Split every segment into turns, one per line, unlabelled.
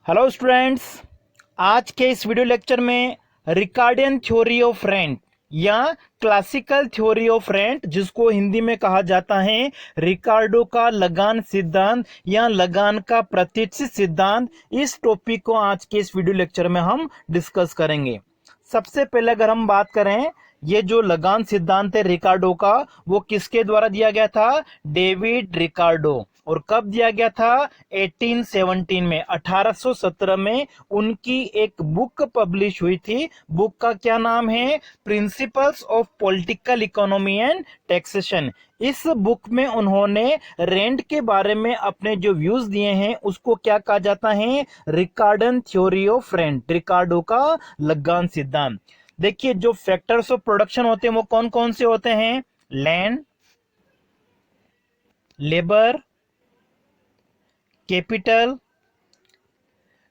Hello students, आज के इस वीडियो लेक्चर में रिकार्डियन थ्योरी ऑफ रेंट या क्लासिकल थ्योरी ऑफ रेंट, जिसको हिंदी में कहा जाता है रिकार्डो का लगान सिद्धांत या लगान का प्रतिष्ठित सिद्धांत, इस टॉपिक को आज के इस वीडियो लेक्चर में हम डिस्कस करेंगे। सबसे पहले अगर हम बात करें, ये जो लगान सिद्धांत है रिकार्डो का, वो किसके द्वारा दिया गया था? David Ricardo. और कब दिया गया था? 1817 में, 1817 में उनकी एक बुक पब्लिश हुई थी। बुक का क्या नाम है? Principles of political economy and taxation. इस बुक में उन्होंने रेंट के बारे में अपने जो व्यूज दिए हैं उसको क्या कहा जाता है? रिकार्डन थ्योरी ऑफ रेंट, रिकार्डो का लगान सिद्धांत। देखिए, जो फैक्टर्स ऑफ प्रोडक्शन होते हैं वो कौन कौन से होते हैं? Land, labour, capital.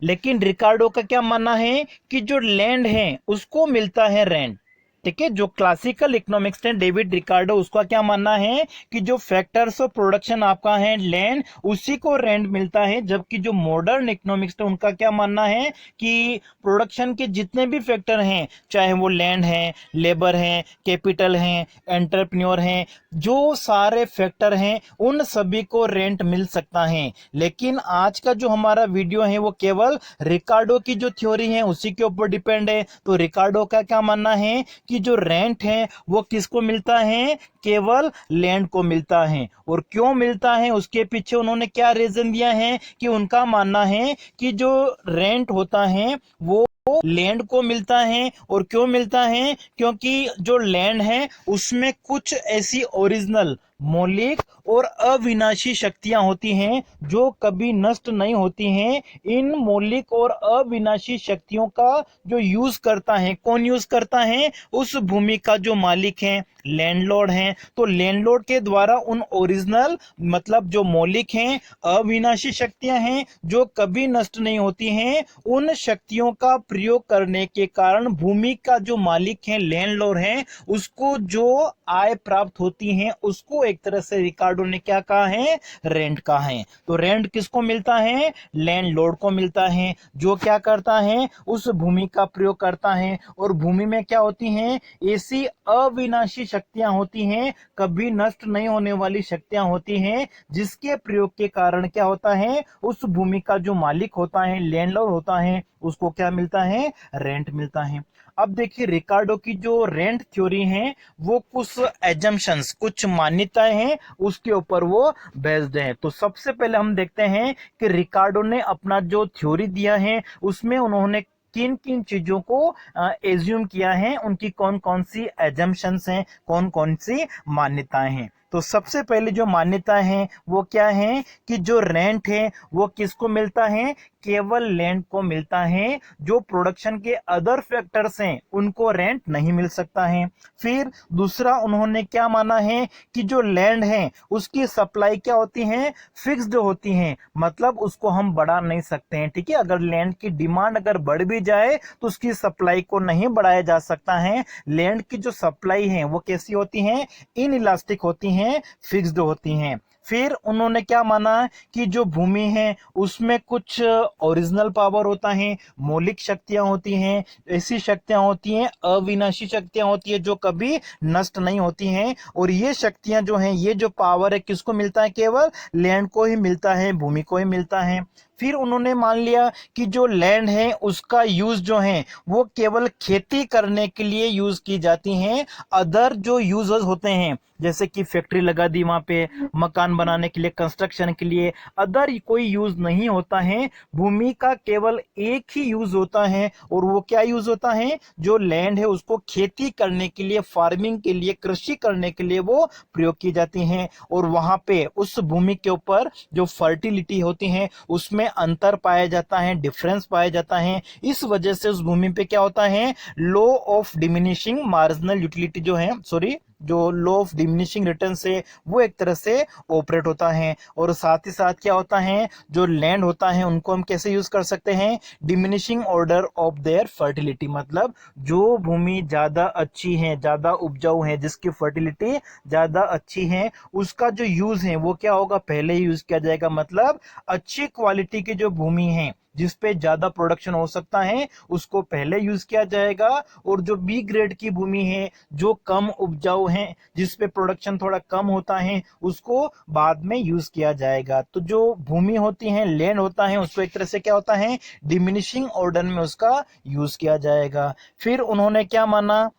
लेकिन रिकार्डो का क्या मानना है कि जो लैंड है उसको मिलता है रेंट। ठीक है, जो क्लासिकल इकोनॉमिक्स है डेविड रिकार्डो, उसका क्या मानना है कि जो फैक्टर्स ऑफ प्रोडक्शन आपका है लैंड, उसी को रेंट मिलता है। जबकि जो मॉडर्न इकोनॉमिक्स है उनका क्या मानना है कि प्रोडक्शन के जितने भी फैक्टर हैं, चाहे वो लैंड है, लेबर है, कैपिटल है, एंटरप्रेन्योर है, जो सारे फैक्टर हैं उन सभी को रेंट मिल सकता है। लेकिन आज का जो हमारा वीडियो है वो केवल रिकार्डो की जो थ्योरी है उसी के ऊपर डिपेंड है। तो रिकार्डो का क्या मानना है कि जो रेंट है वो किसको मिलता है? केवल लैंड को मिलता है। और क्यों मिलता है उसके पीछे उन्होंने क्या रीजन दिया है कि उनका मानना है कि जो रेंट होता है वो लैंड को मिलता है। और क्यों मिलता है? क्योंकि जो लैंड है उसमें कुछ ऐसी ओरिजिनल, मौलिक और अविनाशी शक्तियां होती हैं जो कभी नष्ट नहीं होती हैं। इन मौलिक और अविनाशी शक्तियों का जो यूज करता है, कौन यूज करता है? उस भूमि का जो मालिक है, लैंडलॉर्ड है। तो लैंडलॉर्ड के द्वारा उन ओरिजिनल, मतलब जो मौलिक हैं, अविनाशी शक्तियां हैं जो कभी नष्ट नहीं होती हैं, उन शक्तियों का प्रयोग करने के कारण भूमि का जो मालिक है, लैंडलॉर्ड है, उसको जो आय प्राप्त होती है उसको एक तरह से रिकार्डो ने क्या कहा है? रेंट कहा है। तो रेंट किसको मिलता है? लैंडलॉर्ड को मिलता है, जो क्या करता है? उस भूमि का प्रयोग करता है। और भूमि में क्या होती हैं? ऐसी अविनाशी शक्तियां होती हैं, कभी नष्ट नहीं होने वाली शक्तियां होती हैं, जिसके प्रयोग के कारण क्या होता है? उस भूमि का जो मालिक होता है, लैंडलॉर्ड होता है, उसको क्या मिलता है? रेंट मिलता है। अब देखिए, रिकार्डो की जो रेंट थ्योरी है वो कुछ एजम्पशंस, कुछ मान्यताएं हैं, उसके ऊपर वो बेस्ड है। तो सबसे पहले हम देखते हैं कि रिकार्डो ने अपना जो थ्योरी दिया है उसमें उन्होंने किन किन चीजों को एज्यूम किया है, उनकी कौन कौन सी एजम्पशंस हैं, कौन कौन सी मान्यताएं हैं। तो सबसे पहले जो मान्यता है वो क्या है कि जो रेंट है वो किसको मिलता है? केवल लैंड को मिलता है। जो प्रोडक्शन के अदर फैक्टर्स हैं उनको रेंट नहीं मिल सकता है। फिर दूसरा उन्होंने क्या माना है कि जो लैंड है उसकी सप्लाई क्या होती है? फिक्स्ड होती है, मतलब उसको हम बढ़ा नहीं सकते हैं। ठीक है, अगर लैंड की डिमांड अगर बढ़ भी जाए तो उसकी सप्लाई को नहीं बढ़ाया जा सकता है। लैंड की जो सप्लाई है वो कैसी होती है? इन इलास्टिक होती हैं, फिक्स्ड होती हैं। फिर उन्होंने क्या माना कि जो भूमि है उसमें कुछ ओरिजिनल पावर होता है, मौलिक शक्तियां होती हैं, ऐसी शक्तियां होती हैं, अविनाशी शक्तियां होती है जो कभी नष्ट नहीं होती हैं। और ये शक्तियां जो हैं, ये जो पावर है, किसको मिलता है? केवल लैंड को ही मिलता है, भूमि को ही मिलता है। फिर उन्होंने मान लिया कि जो लैंड है उसका यूज जो है वो केवल खेती करने के लिए यूज की जाती हैं। अदर जो यूजर्स होते हैं, जैसे कि फैक्ट्री लगा दी वहां पे, मकान बनाने के लिए, कंस्ट्रक्शन के लिए, अदर कोई यूज नहीं होता है। भूमि का केवल एक ही यूज होता है, और वो क्या यूज होता है? जो लैंड है उसको खेती करने के लिए, फार्मिंग के लिए, कृषि करने के लिए वो प्रयोग की जाती हैं। और वहां पे उस भूमि के ऊपर जो फर्टिलिटी होती है उसमें अंतर पाया जाता है, डिफरेंस पाया जाता है। इस वजह से उस भूमि पे क्या होता है? Law of diminishing marginal utility जो है, सॉरी, जो लॉ ऑफ डिमिनिशिंग रिटर्न से वो एक तरह से ऑपरेट होता है। और साथ ही साथ क्या होता है? जो लैंड होता है उनको हम कैसे यूज कर सकते हैं? Diminishing order of their fertility, मतलब जो भूमि ज्यादा अच्छी है, ज्यादा उपजाऊ है, जिसकी फर्टिलिटी ज्यादा अच्छी है, उसका जो यूज है वो क्या होगा? पहले यूज किया जाएगा। मतलब अच्छी क्वालिटी की जो भूमि है, जिस पे ज्यादा प्रोडक्शन हो सकता है उसको पहले यूज किया जाएगा, और जो बी ग्रेड की भूमि है जो कम उपजाऊ है, जिस पे प्रोडक्शन थोड़ा कम होता है, उसको बाद में यूज किया जाएगा। तो जो भूमि होती है, लैंड होता है, उसको एक तरह से क्या होता है, डिमिनिशिंग ऑर्डर में उसका यूज किया जाएगा। फिर उन्होंने क्या माना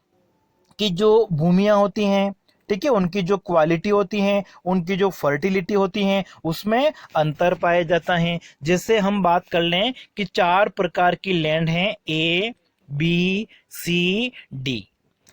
कि जो भूमियां होती हैं, ठीक है, उनकी जो क्वालिटी होती है, उनकी जो फर्टिलिटी होती है, उसमें अंतर पाया जाता है। जैसे हम बात कर लें कि 4 प्रकार की लैंड है, ए बी सी डी।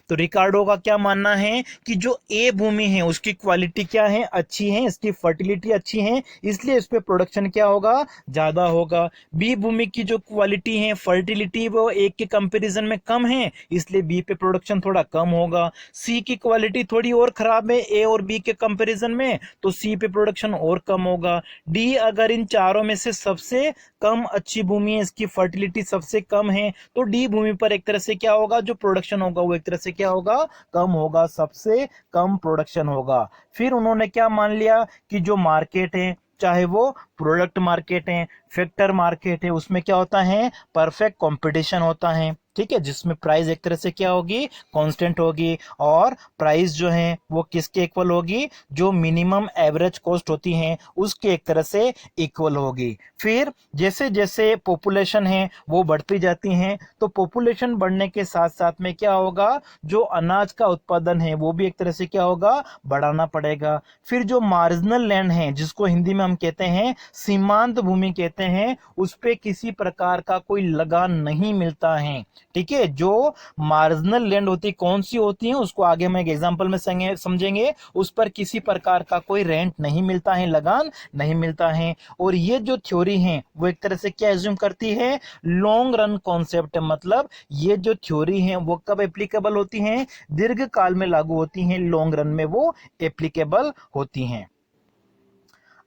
तो रिकार्डो का क्या मानना है कि जो ए भूमि है उसकी क्वालिटी क्या है, अच्छी है, इसकी फर्टिलिटी अच्छी है, इसलिए इस पे प्रोडक्शन क्या होगा, ज्यादा होगा। बी भूमि की जो क्वालिटी है, फर्टिलिटी, वो ए के कंपैरिजन में कम है, इसलिए बी पे प्रोडक्शन थोड़ा कम होगा। सी की क्वालिटी थोड़ी और खराब है ए और बी के कंपैरिजन में, तो सी पे प्रोडक्शन और कम होगा। डी अगर इन चारों में से सबसे कम अच्छी भूमि है, इसकी फर्टिलिटी सबसे कम है, तो डी भूमि पर एक तरह से क्या होगा, जो प्रोडक्शन होगा वो एक तरह से क्या होगा, कम होगा, सबसे कम प्रोडक्शन होगा। फिर उन्होंने क्या मान लिया कि जो मार्केट है, चाहे वो प्रोडक्ट मार्केट है, फैक्टर मार्केट है, उसमें क्या होता है, परफेक्ट कंपटीशन होता है, ठीक है, जिसमें प्राइस एक तरह से क्या होगी, कांस्टेंट होगी, और प्राइस जो है वो किसके इक्वल होगी, जो मिनिमम एवरेज कॉस्ट होती है उसके एक तरह से इक्वल होगी। फिर जैसे जैसे पॉपुलेशन है वो बढ़ती जाती है, तो पॉपुलेशन बढ़ने के साथ साथ में क्या होगा, जो अनाज का उत्पादन है वो भी एक तरह से क्या होगा, बढ़ाना पड़ेगा। फिर जो मार्जिनल लैंड है, जिसको हिंदी में हम कहते हैं सीमांत भूमि कहते हैं, उस पे किसी प्रकार का कोई लगान नहीं मिलता है, ठीक है। जो मार्जिनल लैंड होती कौन सी होती है उसको आगे हम एक एग्जांपल में समझेंगे। उस पर किसी प्रकार का कोई रेंट नहीं मिलता है, लगान नहीं मिलता है। और ये जो थ्योरी है वो एक तरह से क्या एज्यूम करती है, लॉन्ग रन कॉन्सेप्ट, मतलब ये जो थ्योरी है वो कब एप्लीकेबल होती है, दीर्घ काल में लागू होती है, लॉन्ग रन में वो एप्लीकेबल होती हैं।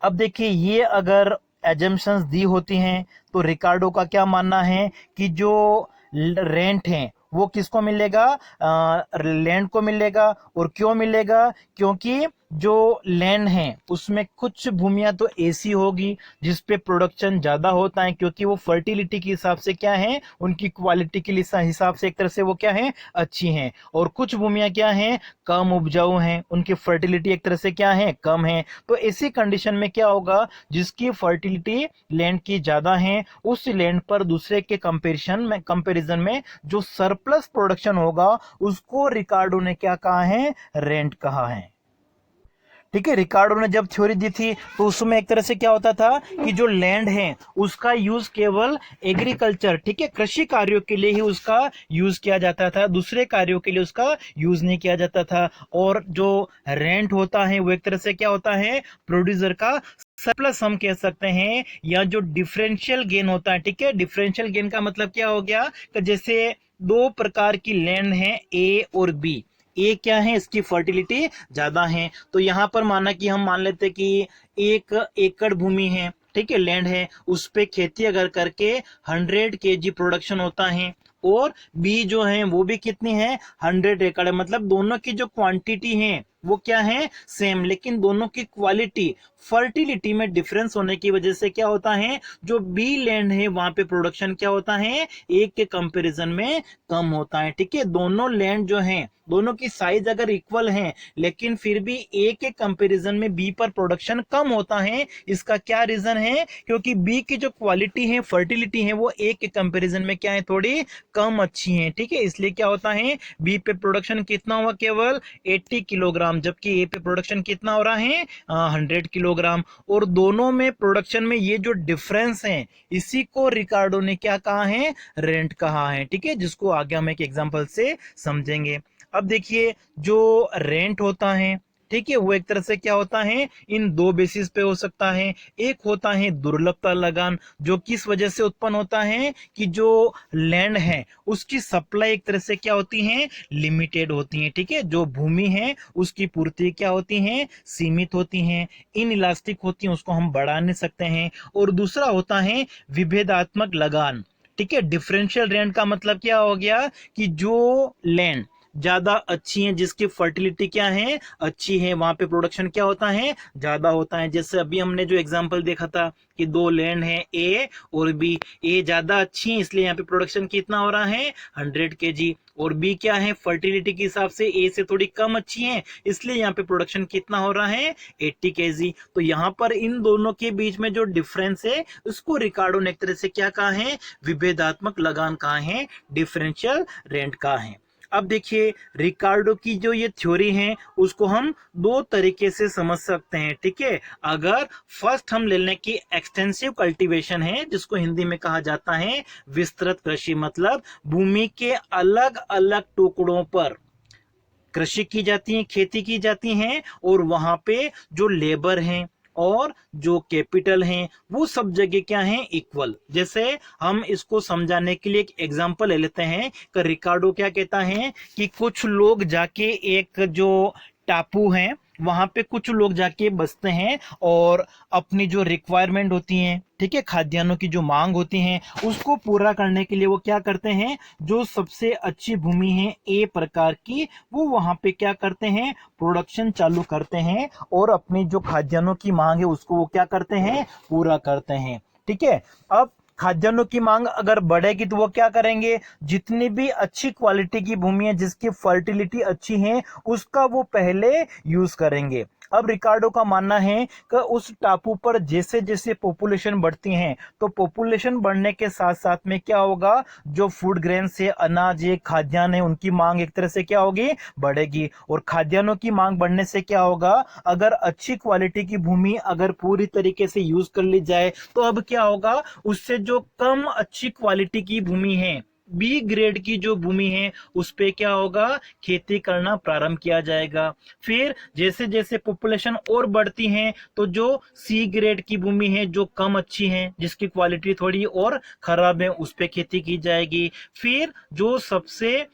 अब देखिए, ये अगर एजम्पशंस दी होती हैं तो रिकार्डो का क्या मानना है कि जो रेंट है वो किसको मिलेगा, लैंड को मिलेगा। और क्यों मिलेगा, क्योंकि जो लैंड है उसमें कुछ भूमियां तो ऐसी होगी जिस पे प्रोडक्शन ज्यादा होता है, क्योंकि वो फर्टिलिटी के हिसाब से क्या है, उनकी क्वालिटी के हिसाब से एक तरह से वो क्या है, अच्छी हैं। और कुछ भूमियां क्या हैं, कम उपजाऊ हैं, उनकी फर्टिलिटी एक तरह से क्या है, कम है। तो ऐसी कंडीशन में क्या होगा, जिसकी फर्टिलिटी लैंड की ज्यादा है, उस लैंड पर दूसरे के कंपैरिजन में जो सरप्लस प्रोडक्शन होगा उसको रिकार्डो ने क्या कहा है, रेंट कहा है, ठीक है। रिकार्डो ने जब थ्योरी दी थी तो उसमें एक तरह से क्या होता था कि जो लैंड है उसका यूज केवल एग्रीकल्चर, ठीक है, कृषि कार्यों के लिए ही उसका यूज किया जाता था, दूसरे कार्यों के लिए उसका यूज नहीं किया जाता था। और जो रेंट होता है वो एक तरह से क्या होता है, प्रोड्यूसर का सरप्लस हम कह सकते हैं, या जो डिफरेंशियल गेन होता है, ठीक है। डिफरेंशियल गेन का मतलब क्या हो गया कि जैसे 2 प्रकार की लैंड है, ए और बी। ए क्या है, इसकी फर्टिलिटी ज्यादा है, तो यहां पर माना कि हम मान लेते कि 1 एकड़ भूमि है, ठीक है, लैंड है, उस पे खेती अगर करके 100 kg प्रोडक्शन होता है, और बी जो है वो भी कितनी है, 100 एकड़ है। मतलब दोनों की जो क्वांटिटी है वो क्या है, सेम, लेकिन दोनों की क्वालिटी, फर्टिलिटी में डिफरेंस होने की वजह से क्या होता है, जो बी लैंड है वहां पे प्रोडक्शन क्या होता है, एक के कंपैरिजन में कम होता है, ठीक है। दोनों लैंड जो है, दोनों की साइज अगर इक्वल है, लेकिन फिर भी ए के कंपैरिजन में बी पर प्रोडक्शन कम होता है। इसका क्या रीजन है, क्योंकि बी की जो क्वालिटी है, फर्टिलिटी है, वो ए के कंपैरिजन में क्या है, थोड़ी कम अच्छी है, ठीक है। इसलिए क्या होता है, बी पे प्रोडक्शन कितना हुआ, केवल 80 किलोग्राम, जबकि ए पे प्रोडक्शन कितना हो रहा है, 100 किलोग्राम। और दोनों में प्रोडक्शन में ये जो डिफरेंस है, इसी को रिकार्डो ने क्या कहा है, रेंट कहा है, ठीक है, जिसको आगे हम एक एग्जांपल से समझेंगे। अब देखिए, जो रेंट होता है, ठीक है, वो एक तरह से क्या होता है, इन 2 बेसिस पे हो सकता है। एक होता है दुर्लभता लगान, जो किस वजह से उत्पन्न होता है कि जो लैंड है उसकी सप्लाई एक तरह से क्या होती है, लिमिटेड होती है, ठीक है। जो भूमि है उसकी पूर्ति क्या होती है, सीमित होती है, इन इलास्टिक होती है, उसको हम बढ़ा नहीं सकते हैं। और दूसरा होता है विभेदात्मक लगान, ठीक है। डिफरेंशियल रेंट का मतलब क्या हो गया कि जो लैंड ज्यादा अच्छी हैं, जिसकी फर्टिलिटी क्या है, अच्छी है, वहां पे प्रोडक्शन क्या होता है, ज्यादा होता है। जैसे अभी हमने जो एग्जांपल देखा था कि दो लैंड है ए और बी, ए ज्यादा अच्छी है इसलिए यहाँ पे प्रोडक्शन कितना हो रहा है, 100 kg, और बी क्या है, फर्टिलिटी के हिसाब से ए से थोड़ी कम अच्छी है इसलिए यहाँ पे प्रोडक्शन कितना हो रहा है, 80 kg। तो यहाँ पर इन दोनों के बीच में जो डिफरेंस है उसको रिकार्डो ने एक तरह से क्या कहा है, विभेदात्मक लगान कहा है, डिफरेंशियल रेंट कहा है। अब देखिए रिकार्डो की जो ये थ्योरी है उसको हम दो तरीके से समझ सकते हैं, ठीक है। अगर फर्स्ट हम ले लें कि एक्सटेंसिव कल्टीवेशन है, जिसको हिंदी में कहा जाता है विस्तृत कृषि, मतलब भूमि के अलग अलग टुकड़ों पर कृषि की जाती है, खेती की जाती है, और वहां पे जो लेबर है और जो कैपिटल हैं वो सब जगह क्या है, इक्वल। जैसे हम इसको समझाने के लिए एक एग्जांपल ले लेते हैं कि रिकार्डो क्या कहता है कि कुछ लोग जाके एक जो टापू है वहां पे कुछ लोग जाके बसते हैं और अपनी जो रिक्वायरमेंट होती है, ठीक है, खाद्यान्नों की जो मांग होती है उसको पूरा करने के लिए वो क्या करते हैं, जो सबसे अच्छी भूमि है ए प्रकार की, वो वहां पे क्या करते हैं, प्रोडक्शन चालू करते हैं और अपनी जो खाद्यान्नों की मांग है उसको वो क्या करते हैं, पूरा करते हैं, ठीक है। अब खाद्यान्नों की मांग अगर बढ़ेगी तो वो क्या करेंगे, जितनी भी अच्छी क्वालिटी की भूमि है, जिसकी फर्टिलिटी अच्छी है, उसका वो पहले यूज करेंगे। अब रिकार्डो का मानना है कि उस टापू पर जैसे जैसे पॉपुलेशन बढ़ती है तो पॉपुलेशन बढ़ने के साथ साथ में क्या होगा, जो फूड ग्रेन से अनाज है, खाद्यान्न है, उनकी मांग एक तरह से क्या होगी, बढ़ेगी। और खाद्यान्नों की मांग बढ़ने से क्या होगा, अगर अच्छी क्वालिटी की भूमि अगर पूरी तरीके से यूज कर ली जाए तो अब क्या होगा, उससे जो कम अच्छी क्वालिटी की भूमि है, बी ग्रेड की जो भूमि है उस पे क्या होगा, खेती करना प्रारंभ किया जाएगा। फिर जैसे जैसे पॉपुलेशन और बढ़ती है तो जो सी ग्रेड की भूमि है, जो कम अच्छी है, जिसकी क्वालिटी थोड़ी और खराब है, उस पे खेती की जाएगी। फिर जो सबसे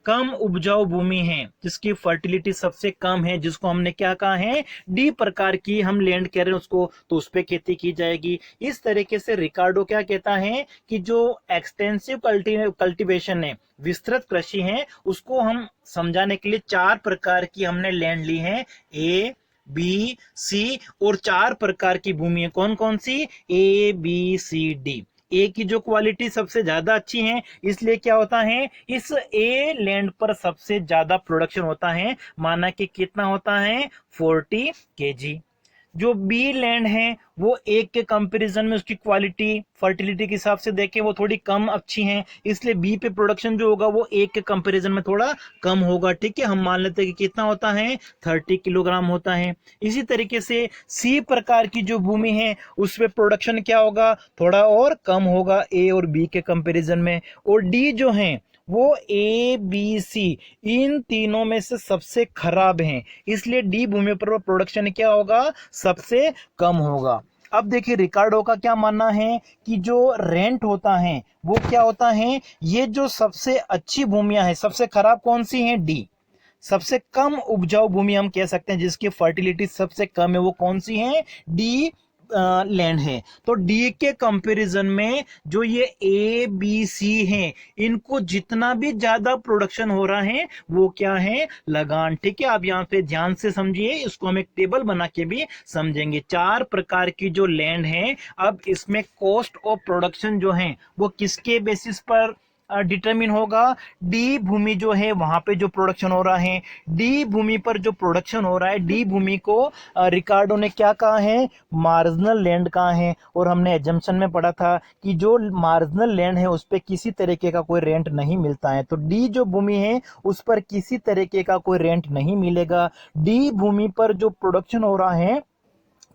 कम उपजाऊ भूमि है, जिसकी फर्टिलिटी सबसे कम है, जिसको हमने क्या कहा है, डी प्रकार की हम लैंड कह रहे हैं उसको, तो उस पे खेती की जाएगी। इस तरीके से रिकार्डो क्या कहता है कि जो एक्सटेंसिव कल्टीवेशन है, विस्तृत कृषि है, उसको हम समझाने के लिए चार प्रकार की हमने लैंड ली है, ए बी सी, और चार प्रकार की भूमि है, कौन कौन सी, ए बी सी डी। ए की जो क्वालिटी सबसे ज्यादा अच्छी है इसलिए क्या होता है, इस ए लैंड पर सबसे ज्यादा प्रोडक्शन होता है, माना कि कितना होता है, 40 kg। जो बी लैंड है वो एक के कंपैरिजन में उसकी क्वालिटी फर्टिलिटी के हिसाब से देखें वो थोड़ी कम अच्छी है, इसलिए बी पे प्रोडक्शन जो होगा वो एक के कंपैरिजन में थोड़ा कम होगा, ठीक है। हम मान लेते हैं कि कितना होता है, 30 किलोग्राम होता है। इसी तरीके से सी प्रकार की जो भूमि है उस पे प्रोडक्शन क्या होगा, थोड़ा और कम होगा ए और बी के कंपैरिजन में। और डी जो है वो ए बी सी इन तीनों में से सबसे खराब हैं, इसलिए डी भूमि पर प्रोडक्शन क्या होगा, सबसे कम होगा। अब देखिए रिकार्डो का क्या मानना है कि जो रेंट होता है वो क्या होता है, ये जो सबसे अच्छी भूमियां हैं, सबसे खराब कौन सी हैं, डी। सबसे कम उपजाऊ भूमि हम कह सकते हैं जिसकी फर्टिलिटी सबसे कम है, वो कौन सी है, डी लैंड है। तो डी के कंपैरिजन में जो ये ए बी सी हैं, इनको जितना भी ज्यादा प्रोडक्शन हो रहा है वो क्या है, लगान, ठीक है। आप यहाँ पे ध्यान से समझिए, इसको हम एक टेबल बना के भी समझेंगे। चार प्रकार की जो लैंड है, अब इसमें कॉस्ट ऑफ प्रोडक्शन जो है वो किसके बेसिस पर डिटरमिन होगा, डी भूमि जो है वहां पे जो प्रोडक्शन हो रहा है, डी भूमि पर जो प्रोडक्शन हो रहा है, डी भूमि को रिकार्डो ने क्या कहा है, मार्जिनल लैंड कहा है। और हमने एजम्पशन में पढ़ा था कि जो मार्जिनल लैंड है उस पर किसी तरीके का कोई रेंट नहीं मिलता है, तो डी जो भूमि है उस पर किसी तरीके का कोई रेंट नहीं मिलेगा। डी भूमि पर जो प्रोडक्शन हो रहा है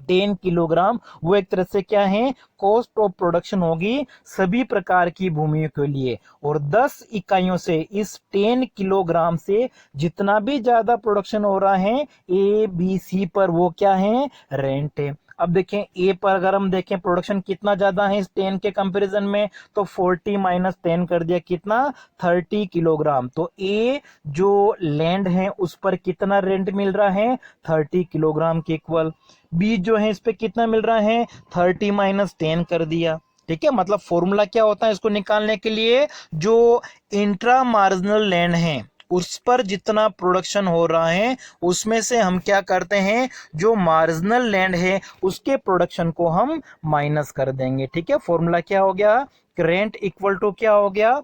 10 किलोग्राम, वो एक तरह से क्या है, कॉस्ट ऑफ प्रोडक्शन होगी सभी प्रकार की भूमियों के लिए। और 10 इकाइयों से इस 10 किलोग्राम से जितना भी ज्यादा प्रोडक्शन हो रहा है ए बी सी पर, वो क्या है, रेंट है। अब देखें ए पर अगर हम देखें प्रोडक्शन कितना ज्यादा है इस 10 के कंपैरिजन में, तो 40 माइनस 10 कर दिया, कितना, 30 किलोग्राम। तो ए जो लैंड है उस पर कितना रेंट मिल रहा है, 30 किलोग्राम के इक्वल। बी जो है इस पे कितना मिल रहा है, 30 माइनस 10 कर दिया, ठीक है। मतलब फॉर्मूला क्या होता है इसको निकालने के लिए, जो इंट्रा मार्जिनल लैंड है उस पर जितना प्रोडक्शन हो रहा है उसमें से हम क्या करते हैं, जो मार्जिनल लैंड है उसके प्रोडक्शन को हम माइनस कर देंगे। ठीक है, फॉर्मूला क्या हो गया, रेंट इक्वल टू क्या हो गया,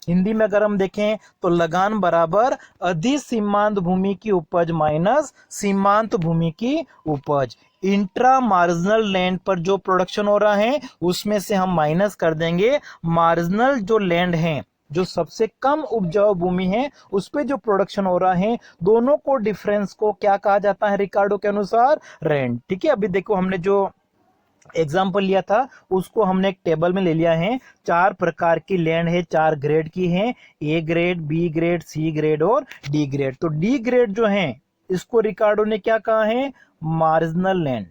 हिंदी में अगर हम देखें तो लगान बराबर अधिसीमांत भूमि की उपज माइनस सीमांत भूमि की उपज। इंट्रा मार्जिनल लैंड पर जो प्रोडक्शन हो रहा है उसमें से हम माइनस कर देंगे मार्जिनल जो लैंड है, जो सबसे कम उपजाऊ भूमि है उस पे जो प्रोडक्शन हो रहा है, दोनों को डिफरेंस को क्या कहा जाता है रिकार्डो के अनुसार, रेंट। ठीक है, अभी देखो हमने जो एग्जाम्पल लिया था उसको हमने एक टेबल में ले लिया है। 4 प्रकार की लैंड है, 4 ग्रेड की है, A grade, B grade, C grade और डी ग्रेड। तो डी ग्रेड जो है इसको रिकार्डो ने क्या कहा है, मार्जिनल लैंड,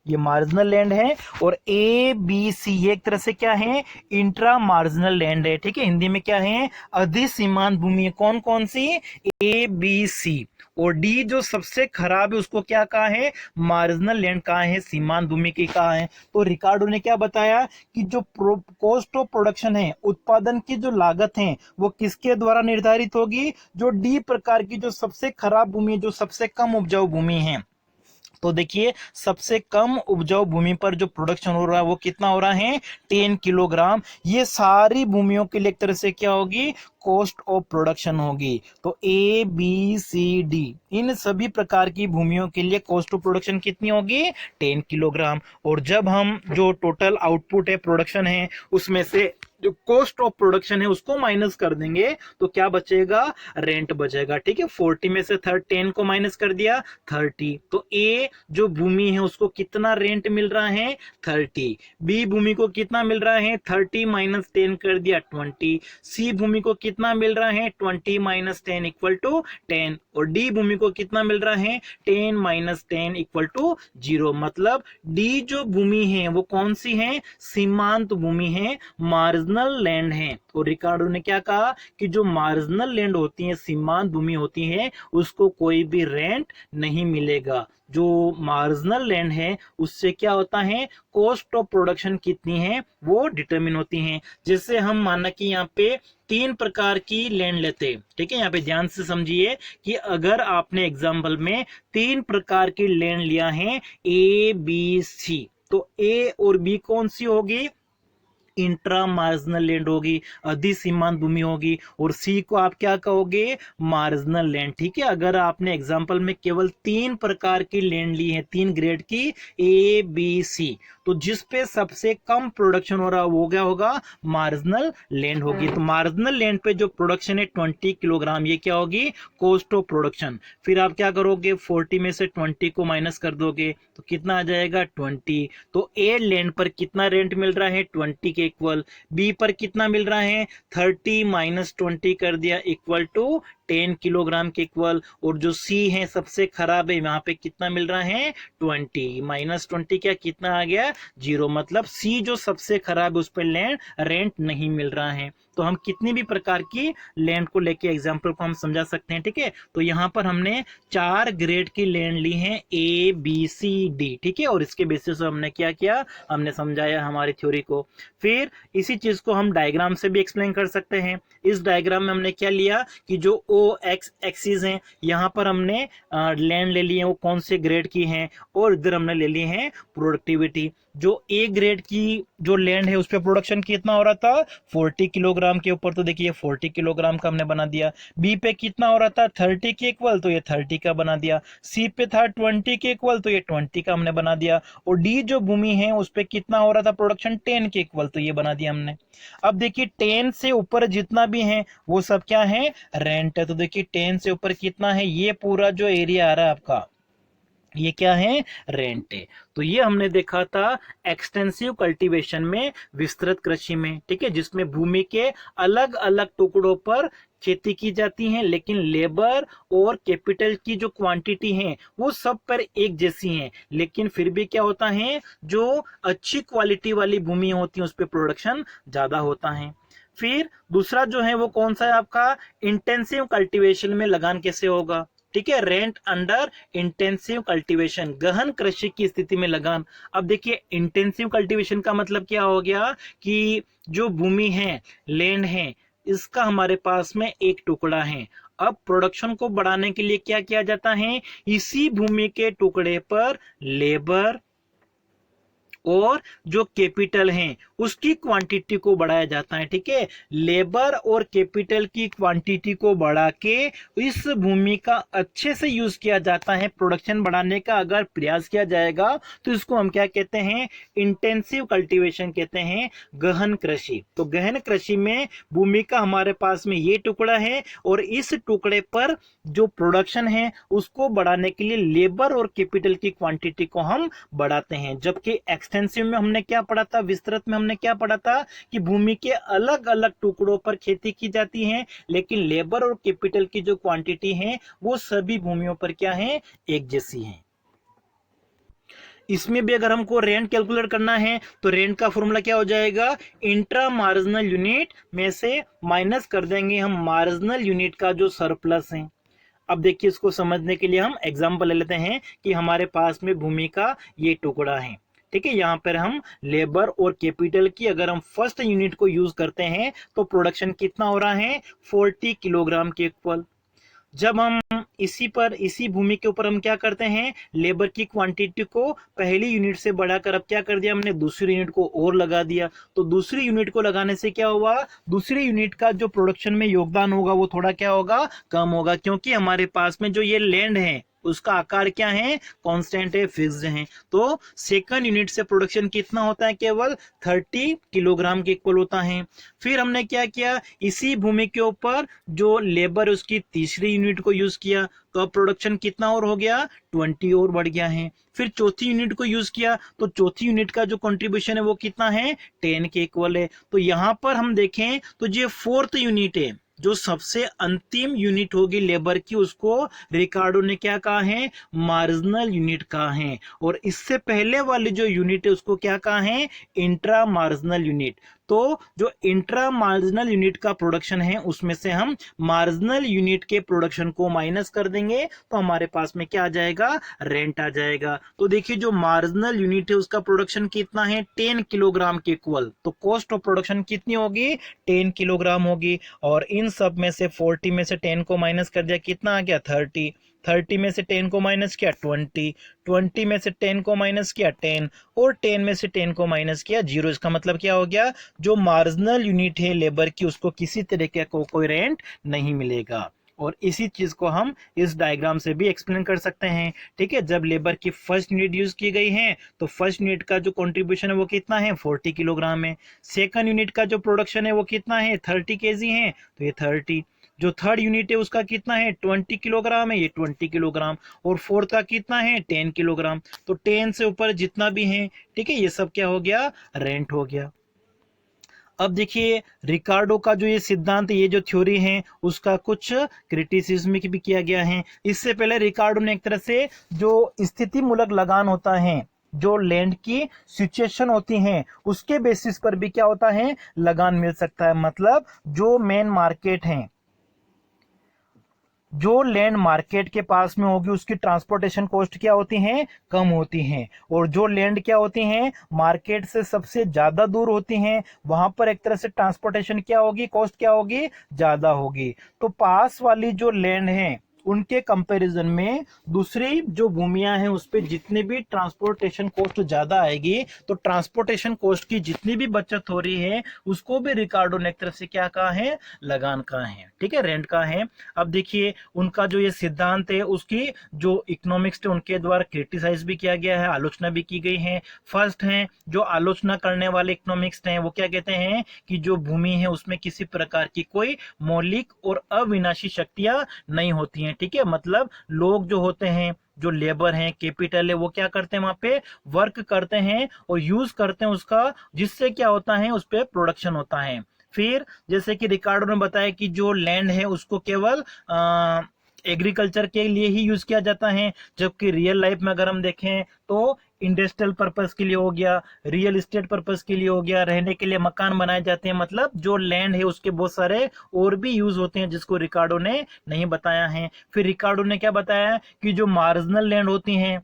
ये मार्जिनल लैंड है। और ए बी सी ये एक तरह से क्या है, इंट्रा मार्जिनल लैंड है। ठीक है, हिंदी में क्या है, अधिसीमांत भूमि है। कौन कौन सी, ए बी सी। और डी जो सबसे खराब है उसको क्या कहा है, मार्जिनल लैंड कहा है, सीमांत भूमि की कहा है। तो रिकार्डो ने क्या बताया कि जो कॉस्ट ऑफ प्रोडक्शन है, उत्पादन की जो लागत है वो किसके द्वारा निर्धारित होगी, जो डी प्रकार की जो सबसे खराब भूमि, जो सबसे कम उपजाऊ भूमि है। तो देखिए सबसे कम उपजाऊ भूमि पर जो प्रोडक्शन हो रहा है वो कितना हो रहा है, 10 किलोग्राम। ये सारी भूमियों के लिए एक तरह से क्या होगी, कॉस्ट ऑफ प्रोडक्शन होगी। तो ए बी सी डी इन सभी प्रकार की भूमियों के लिए कॉस्ट ऑफ प्रोडक्शन कितनी होगी, 10 किलोग्राम। और जब हम जो टोटल आउटपुट है, प्रोडक्शन है, उसमें से जो कॉस्ट ऑफ प्रोडक्शन है उसको माइनस कर देंगे तो क्या बचेगा, रेंट बचेगा। ठीक है, 40 में से 10 को माइनस कर दिया 30। तो ए जो भूमि है उसको कितना रेंट मिल रहा है, 30। बी भूमि को कितना मिल रहा है, 30 माइनस 10 कर दिया 20। सी भूमि को कितना मिल रहा है, 20 माइनस 10 इक्वल टू 10। और डी भूमि को कितना मिल रहा है, 10 माइनस 10 इक्वल टू 0। मतलब डी जो भूमि है वो कौन सी है, सीमांत भूमि है, मार्जिनल लैंड है। और रिकार्डो ने क्या कहा कि जो मार्जिनल लैंड होती है, सीमांत भूमि होती है, उसको कोई भी रेंट नहीं मिलेगा। जो मार्जिनल लैंड है उससे क्या होता है, कॉस्ट ऑफ प्रोडक्शन कितनी है वो डिटरमिन होती है। जैसे हम माना कि यहाँ पे 3 प्रकार की लैंड लेते हैं। ठीक है, यहाँ पे ध्यान से समझिए कि अगर आपने एग्जाम्पल में 3 प्रकार की लैंड लिया है, ए बी सी, तो ए और बी कौन सी होगी, इंट्रा मार्जिनल लैंड होगी, अधिसीमांत भूमि होगी। और सी को आप क्या कहोगे, मार्जिनल लैंड। ठीक है, अगर आपने एग्जांपल में केवल 3 प्रकार की लैंड ली है, 3 ग्रेड की, ए बी सी, तो जिस पे सबसे कम प्रोडक्शन हो रहा है वो क्या होगा, मार्जिनल लैंड होगी। तो मार्जिनल लैंड पे जो प्रोडक्शन है 20 किलोग्राम, ये क्या होगी, कॉस्ट ऑफ प्रोडक्शन। फिर आप क्या करोगे, 40 में से 20 को माइनस कर दोगे तो कितना आ जाएगा, 20। तो ए लैंड पर कितना रेंट मिल रहा है, 20 के इक्वल। बी पर कितना मिल रहा है, 30 माइनस 20 कर दिया इक्वल टू 10 किलोग्राम के इक्वल। और जो सी है सबसे खराब है, वहां पे कितना मिल रहा है, 20 माइनस 20 क्या कितना आ गया, 0। मतलब सी जो सबसे खराब है उस पर लैंड रेंट नहीं मिल रहा है। तो हम कितनी भी प्रकार की लैंड को लेके एग्जांपल को हम समझा सकते हैं। ठीक है, तो यहाँ पर हमने 4 ग्रेड की लैंड ली है, ए बी सी डी। ठीक है, और इसके बेसिस पर हमने क्या किया, हमने समझाया हमारी थ्योरी को। फिर इसी चीज को हम डायग्राम से भी एक्सप्लेन कर सकते हैं। इस डायग्राम में हमने क्या लिया कि जो ओ एक्स एक्सिस है, यहाँ पर हमने लैंड ले ली है वो कौन से ग्रेड की हैं, और इधर हमने ले ली है प्रोडक्टिविटी। जो ए ग्रेड की जो लैंड है उस पर प्रोडक्शन कितना हो रहा था, 40 किलोग्राम के ऊपर, तो देखिए 40 किलोग्राम का हमने बना दिया। बी पे कितना हो रहा था, 30 के इक्वल, तो ये 30 का बना दिया। सी पे था 20 के इक्वल, तो ये 20 का हमने बना दिया। और डी जो भूमि है उस पे कितना हो रहा था प्रोडक्शन, 10 के इक्वल, तो ये बना दिया हमने। अब देखिए 10 से ऊपर जितना भी है वो सब क्या है, रेंट है। तो देखिए 10 से ऊपर कितना है, ये पूरा जो एरिया आ रहा है आपका, ये क्या है, रेंट है। तो ये हमने देखा था एक्सटेंसिव कल्टीवेशन में, विस्तृत कृषि में। ठीक है, जिसमें भूमि के अलग अलग टुकड़ों पर खेती की जाती है, लेकिन लेबर और कैपिटल की जो क्वांटिटी है वो सब पर एक जैसी है। लेकिन फिर भी क्या होता है, जो अच्छी क्वालिटी वाली भूमि होती है उस पर प्रोडक्शन ज्यादा होता है। फिर दूसरा जो है वो कौन सा है आपका, इंटेंसिव कल्टीवेशन में लगान कैसे होगा। ठीक है, रेंट अंडर इंटेंसिव कल्टीवेशन, गहन कृषि की स्थिति में लगान। अब देखिए इंटेंसिव कल्टीवेशन का मतलब क्या हो गया कि जो भूमि है, लैंड है, इसका हमारे पास में एक टुकड़ा है। अब प्रोडक्शन को बढ़ाने के लिए क्या किया जाता है, इसी भूमि के टुकड़े पर लेबर और जो कैपिटल है उसकी क्वांटिटी को बढ़ाया जाता है। ठीक है, लेबर और कैपिटल की क्वांटिटी को बढ़ा के इस भूमि का अच्छे से यूज किया जाता है। प्रोडक्शन बढ़ाने का अगर प्रयास किया जाएगा तो इसको हम क्या कहते हैं, इंटेंसिव कल्टीवेशन कहते हैं, गहन कृषि। तो गहन कृषि में भूमि का हमारे पास में ये टुकड़ा है और इस टुकड़े पर जो प्रोडक्शन है उसको बढ़ाने के लिए लेबर और कैपिटल की क्वांटिटी को हम बढ़ाते हैं। जबकि एक्सटेंसिव में हमने क्या पढ़ा था, विस्तृत में हमने क्या पढ़ा था कि भूमि के अलग अलग टुकड़ों पर खेती की जाती है, लेकिन लेबर और कैपिटल की जो क्वांटिटी है वो सभी भूमियों पर क्या है, एक जैसी है। इसमें भी अगर हमको रेंट कैलकुलेट करना है तो रेंट का फॉर्मूला क्या हो जाएगा, इंट्रा मार्जिनल यूनिट में से माइनस कर देंगे हम मार्जिनल यूनिट का जो सरप्लस है। अब देखिए, इसको समझने के लिए हम एग्जांपल ले लेते हैं कि हमारे पास में भूमि का ये टुकड़ा है। ठीक है, यहाँ पर हम लेबर और कैपिटल की अगर हम फर्स्ट यूनिट को यूज करते हैं तो प्रोडक्शन कितना हो रहा है, 40 किलोग्राम के इक्वल। जब हम इसी भूमि के ऊपर हम क्या करते हैं, लेबर की क्वांटिटी को पहली यूनिट से बढ़ाकर अब क्या कर दिया हमने, दूसरी यूनिट को और लगा दिया। तो दूसरी यूनिट को लगाने से क्या हुआ, दूसरी यूनिट का जो प्रोडक्शन में योगदान होगा वो थोड़ा क्या होगा, कम होगा, क्योंकि हमारे पास में जो ये लैंड है उसका आकार क्या है, कांस्टेंट है, फिक्स्ड है। तो सेकंड यूनिट से प्रोडक्शन कितना होता है, केवल 30 किलोग्राम के इक्वल होता है। फिर हमने क्या किया, इसी भूमि के ऊपर जो लेबर उसकी तीसरी यूनिट को यूज किया, तो अब प्रोडक्शन कितना और हो गया, 20 और बढ़ गया है। फिर चौथी यूनिट को यूज किया तो चौथी यूनिट का जो कंट्रीब्यूशन है वो कितना है, 10 के इक्वल है। तो यहां पर हम देखें तो ये फोर्थ यूनिट है, जो सबसे अंतिम यूनिट होगी लेबर की, उसको रिकार्डो ने क्या कहा है, मार्जिनल यूनिट कहा है। और इससे पहले वाली जो यूनिट है उसको क्या कहा है, इंट्रा मार्जिनल यूनिट। तो जो इंट्रा मार्जिनल यूनिट का प्रोडक्शन है उसमें से हम मार्जिनल यूनिट के प्रोडक्शन को माइनस कर देंगे तो हमारे पास में क्या आ जाएगा, रेंट आ जाएगा। तो देखिए, जो मार्जिनल यूनिट है उसका प्रोडक्शन कितना है, 10 किलोग्राम के इक्वल। तो कॉस्ट ऑफ प्रोडक्शन कितनी होगी, 10 किलोग्राम होगी। और इन सब में से 40 में से 10 को माइनस कर दिया, कितना आ गया, 30। 30 में से 10 को माइनस किया, 20। 20 में से 10 को माइनस किया, 10। और 10 में से 10 को माइनस किया, 0। इसका मतलब क्या हो गया, जो मार्जिनल यूनिट है लेबर की उसको किसी तरीके को कोई रेंट नहीं मिलेगा। और इसी चीज को हम इस डायग्राम से भी एक्सप्लेन कर सकते हैं। ठीक है, जब लेबर की फर्स्ट यूनिट यूज की गई है तो फर्स्ट यूनिट का जो कंट्रीब्यूशन है वो कितना है, 40 किलोग्राम है। सेकंड यूनिट का जो प्रोडक्शन है वो कितना है, 30 केजी है, तो ये 30। जो थर्ड यूनिट है उसका कितना है, 20 किलोग्राम है, ये 20 किलोग्राम। और फोर्थ का कितना है, 10 किलोग्राम। तो 10 से ऊपर जितना भी है, ठीक है, ये सब क्या हो गया, रेंट हो गया। अब देखिए, रिकार्डो का जो ये सिद्धांत, ये जो थ्योरी है उसका कुछ क्रिटिसिज्म भी किया गया है। इससे पहले रिकार्डो ने एक तरह से जो स्थिति मूलक लगान होता है, जो लैंड की सिचुएशन होती है उसके बेसिस पर भी क्या होता है, लगान मिल सकता है। मतलब जो मेन मार्केट है, जो लैंड मार्केट के पास में होगी उसकी ट्रांसपोर्टेशन कॉस्ट क्या होती है, कम होती है। और जो लैंड क्या होती है, मार्केट से सबसे ज्यादा दूर होती हैं, वहां पर एक तरह से ट्रांसपोर्टेशन क्या होगी, कॉस्ट क्या होगी, ज्यादा होगी। तो पास वाली जो लैंड है उनके कंपैरिजन में दूसरी जो भूमियां हैं उस पे जितने भी ट्रांसपोर्टेशन कॉस्ट ज्यादा आएगी, तो ट्रांसपोर्टेशन कॉस्ट की जितनी भी बचत हो रही है उसको भी रिकार्डो ने एक तरह से क्या कहा है, लगान कहा है। ठीक है, रेंट का है। अब देखिए, उनका जो ये सिद्धांत है उसकी जो इकोनॉमिक्स थे उनके द्वारा क्रिटिसाइज भी किया गया है, आलोचना भी की गई है। फर्स्ट है, जो आलोचना करने वाले इकोनॉमिक्स हैं वो क्या कहते हैं कि जो भूमि है उसमें किसी प्रकार की कोई मौलिक और अविनाशी शक्तियां नहीं होती हैं। ठीक है, मतलब लोग जो होते हैं, जो लेबर हैं, कैपिटल है, वो क्या करते हैं, वहां पे वर्क करते हैं और यूज करते हैं उसका, जिससे क्या होता है, उस पर प्रोडक्शन होता है। फिर जैसे कि रिकार्डो ने बताया कि जो लैंड है उसको केवल एग्रीकल्चर के लिए ही यूज किया जाता है, जबकि रियल लाइफ में अगर हम देखें तो इंडस्ट्रियल पर्पस के लिए हो गया, रियल एस्टेट पर्पस के लिए हो गया, रहने के लिए मकान बनाए जाते हैं। मतलब जो लैंड है उसके बहुत सारे और भी यूज होते हैं जिसको रिकार्डो ने नहीं बताया है। फिर रिकार्डो ने क्या बताया कि जो मार्जिनल लैंड होती हैं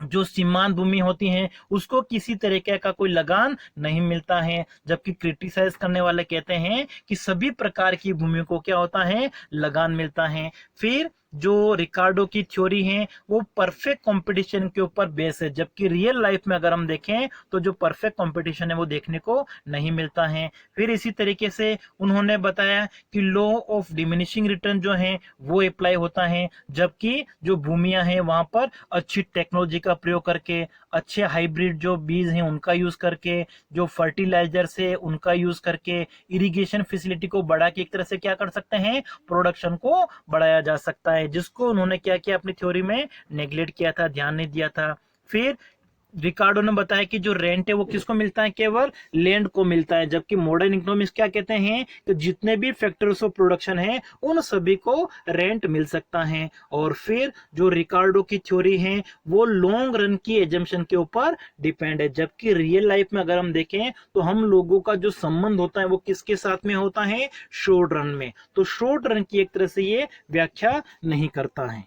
जो सीमांत भूमि होती है उसको किसी तरीके का कोई लगान नहीं मिलता है, जबकि क्रिटिसाइज करने वाले कहते हैं कि सभी प्रकार की भूमि को क्या होता है, लगान मिलता है। फिर जो रिकार्डो की थ्योरी है वो परफेक्ट कंपटीशन के ऊपर बेस है, जबकि रियल लाइफ में अगर हम देखें तो जो परफेक्ट कंपटीशन है वो देखने को नहीं मिलता है। फिर इसी तरीके से उन्होंने बताया कि लॉ ऑफ डिमिनिशिंग रिटर्न जो है वो अप्लाई होता है, जबकि जो भूमियां हैं वहां पर अच्छी टेक्नोलॉजी का प्रयोग करके, अच्छे हाइब्रिड जो बीज हैं उनका यूज करके, जो फर्टिलाइजर्स है उनका यूज करके, इरिगेशन फैसिलिटी को बढ़ा के एक तरह से क्या कर सकते हैं, प्रोडक्शन को बढ़ाया जा सकता है, जिसको उन्होंने क्या किया अपनी थ्योरी में, नेग्लेक्ट किया था, ध्यान नहीं दिया था। फिर रिकार्डो ने बताया कि जो रेंट है वो किसको मिलता है, केवल लैंड को मिलता है, जबकि मॉडर्न इकोनॉमिक्स क्या कहते हैं कि जितने भी फैक्टर्स ऑफ प्रोडक्शन है उन सभी को रेंट मिल सकता है। और फिर जो रिकार्डो की थ्योरी है वो लॉन्ग रन की एजम्पशन के ऊपर डिपेंड है, जबकि रियल लाइफ में अगर हम देखें तो हम लोगों का जो संबंध होता है वो किसके साथ में होता है, शॉर्ट रन में। तो शॉर्ट रन की एक तरह से ये व्याख्या नहीं करता है।